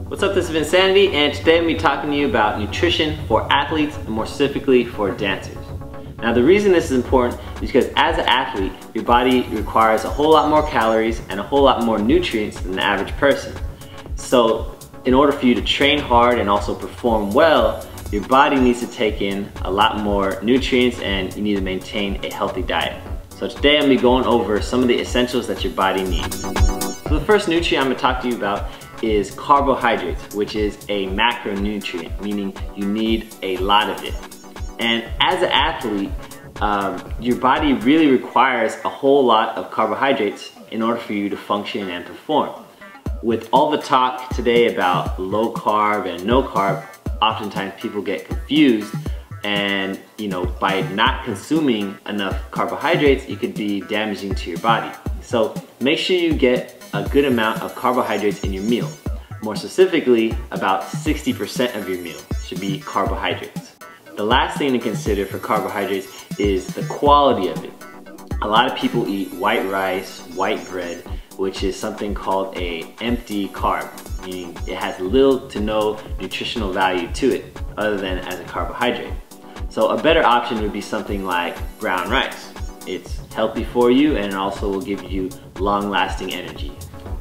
What's up, this is Vincanity, and today I'm going to be talking to you about nutrition for athletes, and more specifically for dancers. Now the reason this is important is because as an athlete, your body requires a whole lot more calories and a whole lot more nutrients than the average person. So in order for you to train hard and also perform well, your body needs to take in a lot more nutrients and you need to maintain a healthy diet. So today I'm going to be going over some of the essentials that your body needs. So the first nutrient I'm going to talk to you about is carbohydrates, which is a macronutrient, meaning you need a lot of it. And as an athlete, your body really requires a whole lot of carbohydrates in order for you to function and perform. With all the talk today about low carb and no carb, oftentimes people get confused, and by not consuming enough carbohydrates, it could be damaging to your body. So make sure you get a good amount of carbohydrates in your meal. More specifically, about 60% of your meal should be carbohydrates. The last thing to consider for carbohydrates is the quality of it. A lot of people eat white rice, white bread, which is something called an empty carb, meaning it has little to no nutritional value to it other than as a carbohydrate. So a better option would be something like brown rice. It's healthy for you and it also will give you long-lasting energy.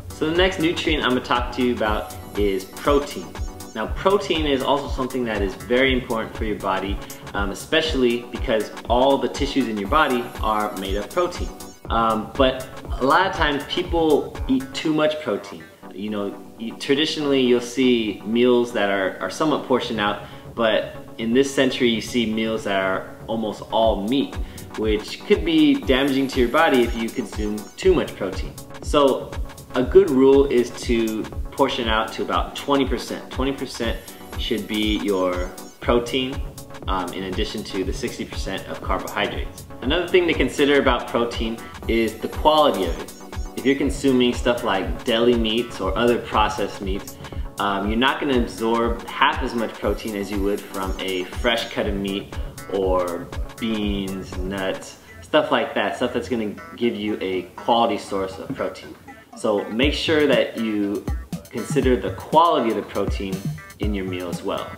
So the next nutrient I'm going to talk to you about is protein. Now protein is also something that is very important for your body, especially because all the tissues in your body are made of protein. But a lot of times people eat too much protein. Traditionally you'll see meals that are somewhat portioned out, but in this century you see meals that are almost all meat, which could be damaging to your body if you consume too much protein. So a good rule is to portion out to about 20%. 20% should be your protein, in addition to the 60% of carbohydrates. Another thing to consider about protein is the quality of it. If you're consuming stuff like deli meats or other processed meats, you're not going to absorb half as much protein as you would from a fresh cut of meat or beans, nuts, stuff like that, stuff that's going to give you a quality source of protein. So make sure that you consider the quality of the protein in your meal as well.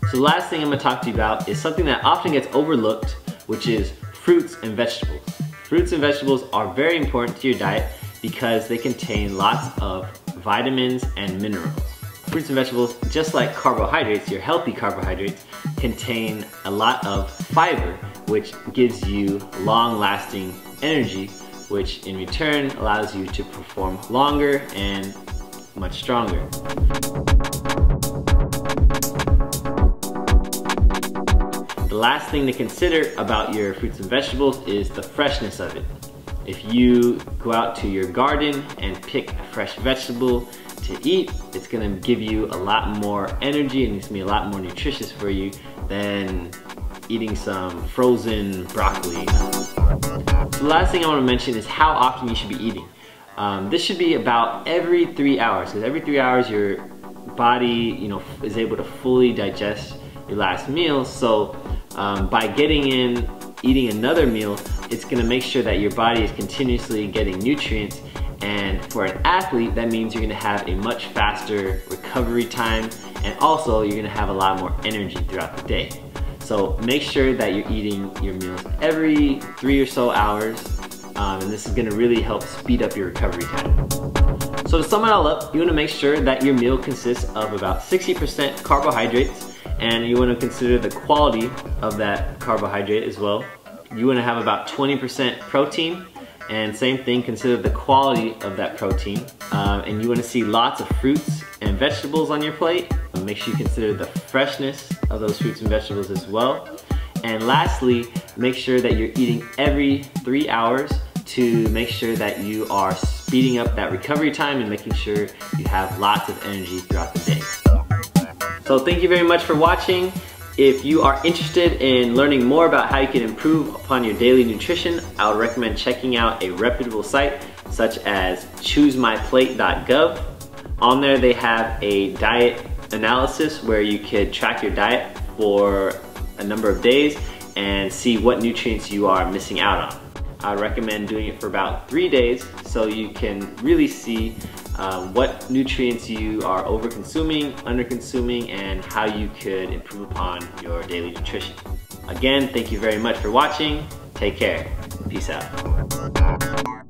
So the last thing I'm going to talk to you about is something that often gets overlooked, which is fruits and vegetables. Fruits and vegetables are very important to your diet because they contain lots of vitamins and minerals. Fruits and vegetables, just like carbohydrates, your healthy carbohydrates, contain a lot of fiber, which gives you long-lasting energy, which in return allows you to perform longer and much stronger. The last thing to consider about your fruits and vegetables is the freshness of it. If you go out to your garden and pick a fresh vegetable to eat, it's gonna give you a lot more energy and it's gonna be a lot more nutritious for you than eating some frozen broccoli. So the last thing I want to mention is how often you should be eating. This should be about every 3 hours, because every 3 hours your body is able to fully digest your last meal. So by eating another meal, it's going to make sure that your body is continuously getting nutrients, and for an athlete that means you're going to have a much faster recovery time, and also you're going to have a lot more energy throughout the day. So make sure that you're eating your meals every 3 or so hours, and this is going to really help speed up your recovery time. So to sum it all up, you want to make sure that your meal consists of about 60% carbohydrates, and you want to consider the quality of that carbohydrate as well. You want to have about 20% protein, and same thing, consider the quality of that protein. And you want to see lots of fruits and vegetables on your plate. Make sure you consider the freshness of those fruits and vegetables as well. And lastly, make sure that you're eating every 3 hours to make sure that you are speeding up that recovery time and making sure you have lots of energy throughout the day. So thank you very much for watching. If you are interested in learning more about how you can improve upon your daily nutrition, I would recommend checking out a reputable site such as choosemyplate.gov. On there they have a diet analysis where you could track your diet for a number of days and see what nutrients you are missing out on. I recommend doing it for about 3 days so you can really see what nutrients you are over-consuming, under-consuming, and how you could improve upon your daily nutrition. Again, thank you very much for watching. Take care. Peace out.